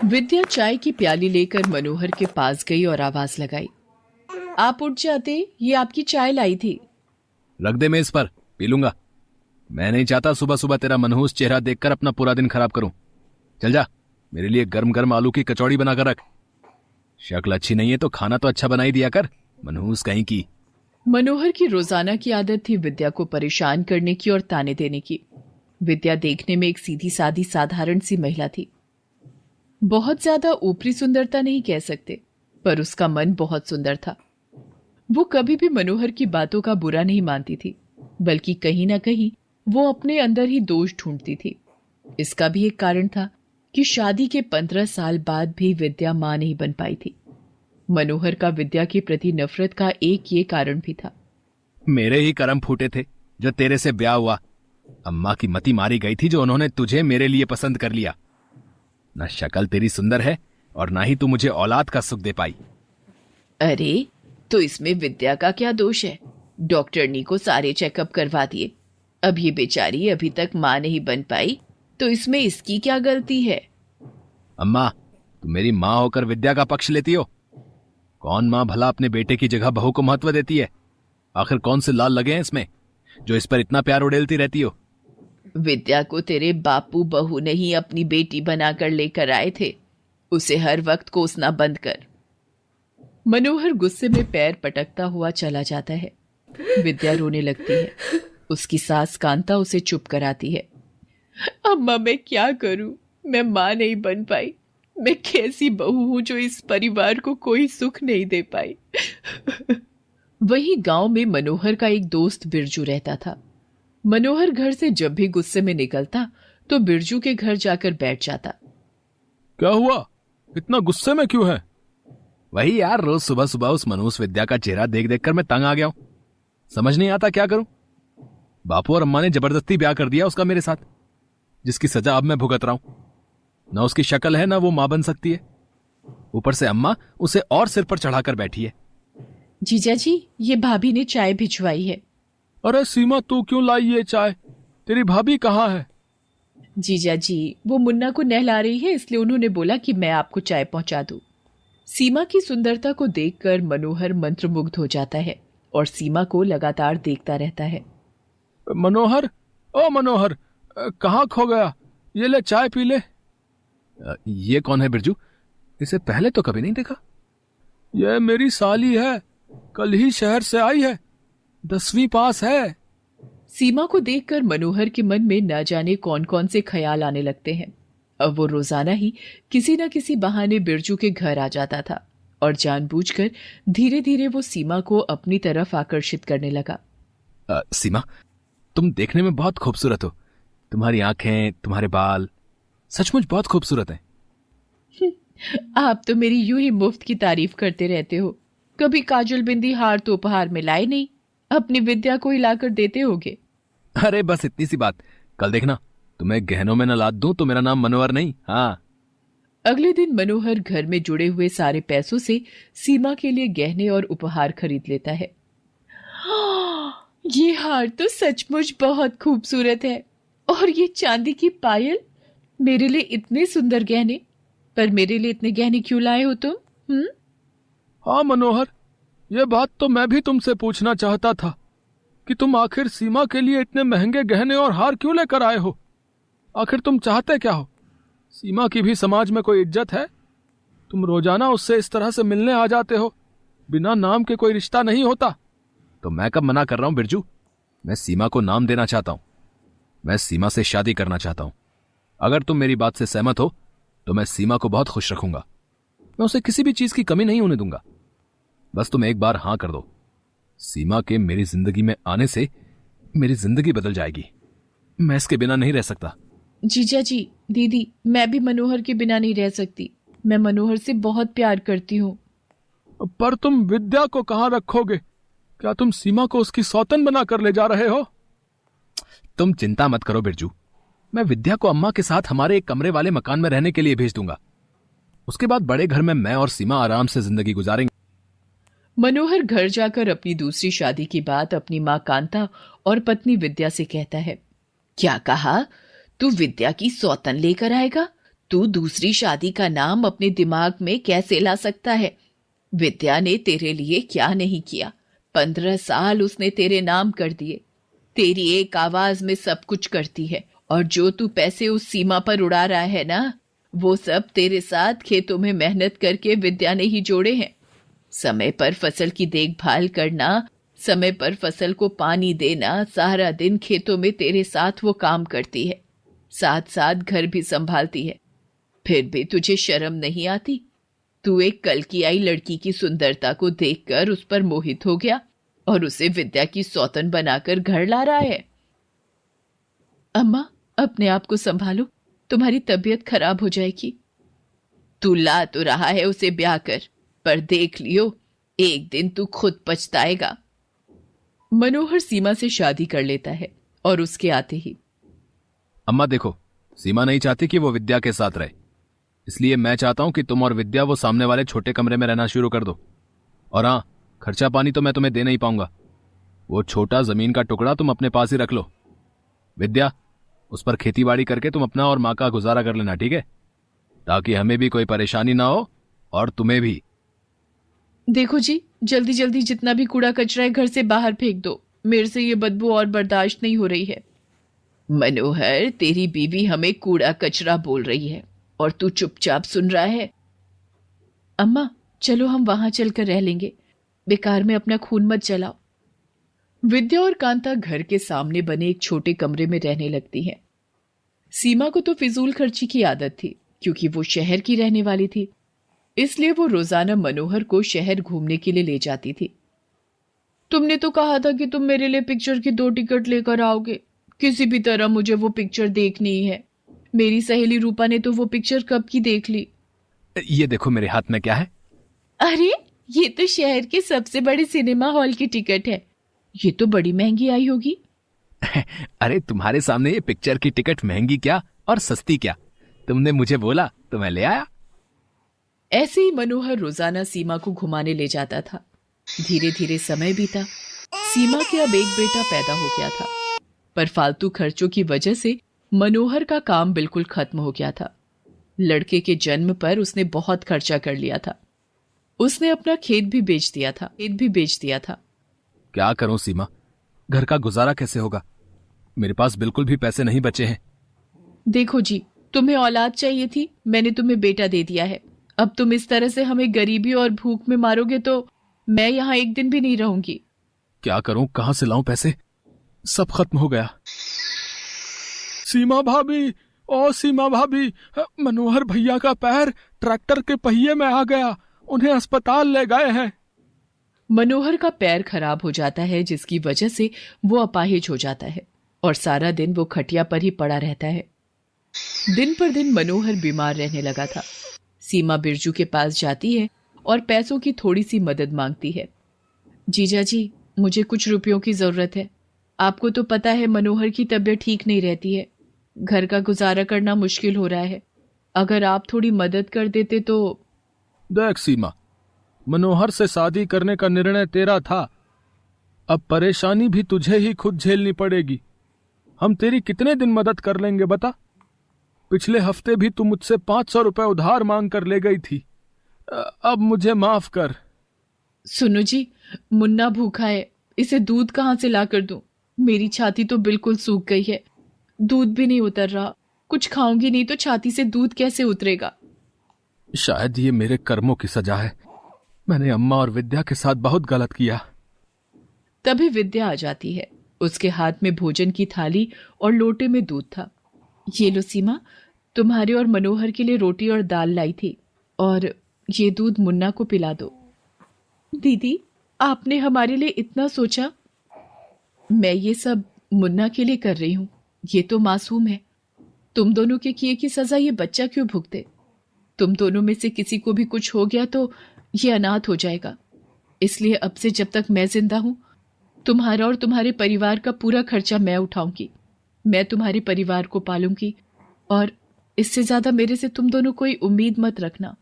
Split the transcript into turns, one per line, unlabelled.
विद्या चाय की प्याली लेकर मनोहर के पास गई और आवाज लगाई, आप उठ जाते, ये आपकी चाय लाई थी।
रख दे मेज पर, पी लूंगा। मैं नहीं चाहता सुबह सुबह तेरा मनहूस चेहरा देखकर अपना पूरा दिन खराब करूं। चल जा, मेरे लिए गर्म गर्म आलू की कचौड़ी बनाकर रख। शक्ल अच्छी नहीं है तो खाना तो अच्छा बना ही दिया कर, मनहूस कहीं की।
मनोहर की रोजाना की आदत थी विद्या को परेशान करने की और ताने देने की। विद्या देखने में एक सीधी सादी साधारण सी महिला थी। बहुत ज्यादा ऊपरी सुंदरता नहीं कह सकते, पर उसका मन बहुत सुंदर था। वो कभी भी मनोहर की बातों का बुरा नहीं मानती थी, बल्कि कहीं ना कहीं वो अपने अंदर ही दोष ढूंढती थी। इसका भी एक कारण था कि शादी के 15 साल बाद भी विद्या मां नहीं बन पाई थी। मनोहर का विद्या के प्रति नफरत का एक ये कारण भी था।
मेरे ही कर्म फूटे थे जो तेरे से ब्याह हुआ। अम्मा की मति मारी गई थी जो उन्होंने तुझे मेरे लिए पसंद कर लिया। ना शक्ल तेरी सुंदर है और ना ही तू मुझे औलाद का सुख दे पाई।
अरे, तो इसमें विद्या का क्या दोष है? डॉक्टरनी को सारे चेकअप करवा दिए, अब ये बेचारी अभी तक मां नहीं बन पाई, तो इसमें इसकी क्या गलती है?
अम्मा, तू मेरी माँ होकर विद्या का पक्ष लेती हो। कौन माँ भला अपने बेटे की जगह बहू को महत्व देती है? आखिर कौन से लाल लगे हैं इसमें जो इस पर इतना प्यार उड़ेलती रहती हो?
विद्या को तेरे बापू बहू ने ही अपनी बेटी बनाकर लेकर आए थे, उसे हर वक्त कोसना बंद कर। मनोहर गुस्से में पैर पटकता हुआ चला जाता है। विद्या रोने लगती है। उसकी सास कांता उसे चुप कराती है। अम्मा, मैं क्या करूं? मैं मां नहीं बन पाई। मैं कैसी बहू हूं जो इस परिवार को कोई सुख नहीं दे पाई। वही गांव में मनोहर का एक दोस्त बिरजू रहता था। मनोहर घर से जब भी गुस्से में निकलता तो बिरजू के घर जाकर बैठ जाता।
क्या हुआ, इतना गुस्से में क्यों है? वही यार, रोज सुबह सुबह उस मनहूस विद्या का चेहरा देख देख कर मैं तंग आ गया हूं। समझ नहीं आता क्या करूं। बापू और अम्मा ने जबरदस्ती ब्याह कर दिया उसका मेरे साथ, जिसकी सजा अब मैं भुगत रहा हूं। ना उसकी शक्ल है, ना वो मां बन सकती है। ऊपर से अम्मा उसे और सिर पर चढ़ाकर बैठी है।
जीजा जी, ये भाभी ने चाय भिजवाई है।
अरे सीमा, तू क्यों लाई ये चाय? तेरी भाभी कहाँ है?
जीजा जी, वो मुन्ना को नहला रही है, इसलिए उन्होंने बोला कि मैं आपको चाय पहुंचा दूं। सीमा की सुंदरता को देखकर मनोहर मंत्रमुग्ध हो जाता है और सीमा को लगातार देखता रहता है।
मनोहर, ओ मनोहर, कहाँ खो गया? ये ले चाय पी ले। ये कौन है बिरजू? इसे पहले तो कभी नहीं देखा। ये मेरी साली है, कल ही शहर से आई है, 10वीं पास है।
सीमा को देखकर मनोहर के मन में न जाने कौन कौन से ख्याल आने लगते हैं। अब वो रोजाना ही किसी न किसी बहाने बिरजू के घर आ जाता था और जानबूझकर धीरे धीरे वो सीमा को अपनी तरफ आकर्षित करने लगा।
सीमा, तुम देखने में बहुत खूबसूरत हो। तुम्हारी आंखें, तुम्हारे बाल सचमुच बहुत खूबसूरत हैं।
आप तो मेरी यूं ही मुफ्त की तारीफ करते रहते हो। कभी काजल बिंदी हार तो उपहार में लाए नहीं, अपनी विद्या को ही लाकर देते होगे।
अरे बस इतनी सी बात, कल देखना तुम्हें गहनों में न लाद दूं तो मेरा नाम मनोहर नहीं। हाँ।
अगले दिन मनोहर घर में जुड़े हुए सारे पैसों से सीमा के लिए गहने और उपहार खरीद लेता है। ये हार तो सचमुच बहुत खूबसूरत है, और ये चांदी की पायल। मेरे लिए इतने सुंदर गहने, पर मेरे लिए इतने गहने क्यों लाए हो तुम?
हाँ मनोहर, ये बात तो मैं भी तुमसे पूछना चाहता था कि तुम आखिर सीमा के लिए इतने महंगे गहने और हार क्यों लेकर आए हो? आखिर तुम चाहते क्या हो? सीमा की भी समाज में कोई इज्जत है? तुम रोजाना उससे इस तरह से मिलने आ जाते हो, बिना नाम के कोई रिश्ता नहीं होता। तो मैं कब मना कर रहा हूं बिरजू? मैं सीमा को नाम देना चाहता हूं। मैं सीमा से शादी करना चाहता हूं। अगर तुम मेरी बात से सहमत हो तो मैं सीमा को बहुत खुश रखूंगा। मैं उसे किसी भी चीज की कमी नहीं होने दूंगा। बस तुम एक बार हां कर दो। सीमा के मेरी जिंदगी में आने से मेरी जिंदगी बदल जाएगी। मैं इसके बिना नहीं रह सकता।
जीजा जी, दीदी, मैं भी मनोहर के बिना नहीं रह सकती। मैं मनोहर से बहुत प्यार करती हूँ।
पर तुम विद्या को कहां रखोगे? क्या तुम सीमा को उसकी सौतन बना कर ले जा रहे हो? तुम चिंता मत करो बिरजू, मैं विद्या को अम्मा के साथ हमारे एक कमरे वाले मकान में रहने के लिए भेज दूंगा। उसके बाद बड़े घर में मैं और सीमा आराम से जिंदगी गुजारेंगे।
मनोहर घर जाकर अपनी दूसरी शादी की बात अपनी मां कांता और पत्नी विद्या से कहता है। क्या कहा? तू विद्या की सौतन लेकर आएगा? तू दूसरी शादी का नाम अपने दिमाग में कैसे ला सकता है? विद्या ने तेरे लिए क्या नहीं किया। 15 साल उसने तेरे नाम कर दिए। तेरी एक आवाज में सब कुछ करती है। और जो तू पैसे उस सीमा पर उड़ा रहा है ना, वो सब तेरे साथ खेतों में मेहनत करके विद्या ने ही जोड़े हैं। समय पर फसल की देखभाल करना, समय पर फसल को पानी देना, सारा दिन खेतों में तेरे साथ वो काम करती है, साथ साथ घर भी संभालती है। फिर भी तुझे शर्म नहीं आती? तू एक कल की आई लड़की की सुंदरता को देखकर उस पर मोहित हो गया और उसे विद्या की सौतन बनाकर घर ला रहा है। अम्मा, अपने आप को संभालो, तुम्हारी तबीयत खराब हो जाएगी। तू ला तो रहा है उसे ब्याह कर, पर देख लियो, एक दिन तू खुद पछताएगा। मनोहर सीमा से शादी कर लेता है और उसके आते ही,
अम्मा देखो, सीमा नहीं चाहती कि वो विद्या के साथ रहे, इसलिए मैं चाहता हूं कि तुम और विद्या वो सामने वाले छोटे कमरे में रहना शुरू कर दो। और हाँ, खर्चा पानी तो मैं तुम्हें दे नहीं पाऊंगा। वो छोटा जमीन का टुकड़ा तुम अपने पास ही रख लो। विद्या, उस पर खेतीबाड़ी करके तुम अपना और माँ का गुजारा कर लेना, ठीक है? ताकि हमें भी कोई परेशानी ना हो और तुम्हें भी।
देखो जी, जल्दी जल्दी जितना भी कूड़ा कचरा है घर से बाहर फेंक दो। मेरे से ये बदबू और बर्दाश्त नहीं हो रही है। मनोहर, तेरी बीवी हमें कूड़ा कचरा बोल रही है और तू चुपचाप सुन रहा है। अम्मा, चलो हम वहां चलकर रह लेंगे, बेकार में अपना खून मत जलाओ। विद्या और कांता घर के सामने बने एक छोटे कमरे में रहने लगती हैं। सीमा को तो फिजूल खर्ची की आदत थी, क्योंकि वो शहर की रहने वाली थी, इसलिए वो रोजाना मनोहर को शहर घूमने के लिए ले जाती थी। तुमने तो कहा था कि तुम मेरे लिए पिक्चर की 2 टिकट लेकर आओगे। किसी भी तरह मुझे वो पिक्चर देखनी ही है। मेरी सहेली रूपा ने तो वो पिक्चर कब की देख ली।
ये देखो मेरे हाथ में क्या है।
अरे, ये तो शहर के सबसे बड़े सिनेमा हॉल की टिकट है। ये तो बड़ी महंगी आई होगी।
अरे तुम्हारे सामने ये पिक्चर की टिकट महंगी क्या और सस्ती क्या? तुमने मुझे बोला तो मैं ले आया।
ऐसे ही मनोहर रोजाना सीमा को घुमाने ले जाता था। धीरे धीरे समय बीता। सीमा के अब एक बेटा पैदा हो गया था, पर फालतू खर्चों की वजह से मनोहर का काम बिल्कुल खत्म हो गया था। लड़के के जन्म पर उसने बहुत खर्चा कर लिया था। उसने अपना खेत भी बेच दिया था।
क्या करूं सीमा, घर का गुजारा कैसे होगा? मेरे पास बिल्कुल भी पैसे नहीं बचे हैं।
देखो जी, तुम्हें औलाद चाहिए थी, मैंने तुम्हें बेटा दे दिया है। अब तुम इस तरह से हमें गरीबी और भूख में मारोगे तो मैं यहाँ एक दिन भी नहीं रहूंगी।
क्या करूं, कहां से लाऊं पैसे? सब खत्म हो गया। सीमा भाभी, ओ सीमा भाभी, मनोहर भैया का पैर ट्रैक्टर के पहिए में आ गया, उन्हें अस्पताल ले गए हैं।
मनोहर का पैर खराब हो जाता है, जिसकी वजह से वो अपाहिज हो जाता है और सारा दिन वो खटिया पर ही पड़ा रहता है। दिन पर दिन मनोहर बीमार रहने लगा था। सीमा बिरजू के पास जाती है और पैसों की थोड़ी सी मदद मांगती है। जीजा जी, मुझे कुछ रुपयों की जरूरत है। आपको तो पता है मनोहर की तबीयत ठीक नहीं रहती है, घर का गुजारा करना मुश्किल हो रहा है। अगर आप थोड़ी मदद कर देते तो।
देख सीमा, मनोहर से शादी करने का निर्णय तेरा था, अब परेशानी भी तुझे ही खुद झेलनी पड़ेगी। हम तेरी कितने दिन मदद कर लेंगे बता? पिछले हफ्ते भी तू मुझसे 500 रुपए उधार मांग कर ले गई थी। अब मुझे माफ कर।
सुनो जी, मुन्ना भूखा है, इसे दूध कहाँ से ला कर दूं? मेरी छाती तो बिल्कुल सूख गई है, दूध भी नहीं उतर रहा। कुछ खाऊंगी नहीं तो छाती से दूध कैसे उतरेगा?
शायद ये मेरे कर्मों की सजा है। मैंने अम्मा और विद्या के साथ बहुत गलत किया।
तभी विद्या आ जाती है। उसके हाथ में भोजन की थाली और लोटे में दूध था। ये लो सीमा, तुम्हारे और मनोहर के लिए रोटी और दाल लाई थी, और ये दूध मुन्ना को पिला दो। दीदी, आपने हमारे लिए इतना सोचा। मैं ये सब मुन्ना के लिए कर रही हूं, ये तो मासूम है। तुम दोनों के किए की सजा ये बच्चा क्यों भुगते? तुम दोनों में से किसी को भी कुछ हो गया तो ये अनाथ हो जाएगा। इसलिए अब से जब तक मैं जिंदा हूं, तुम्हारा और तुम्हारे परिवार का पूरा खर्चा मैं उठाऊंगी। मैं तुम्हारे परिवार को पालूंगी, और इससे ज्यादा मेरे से तुम दोनों कोई उम्मीद मत रखना।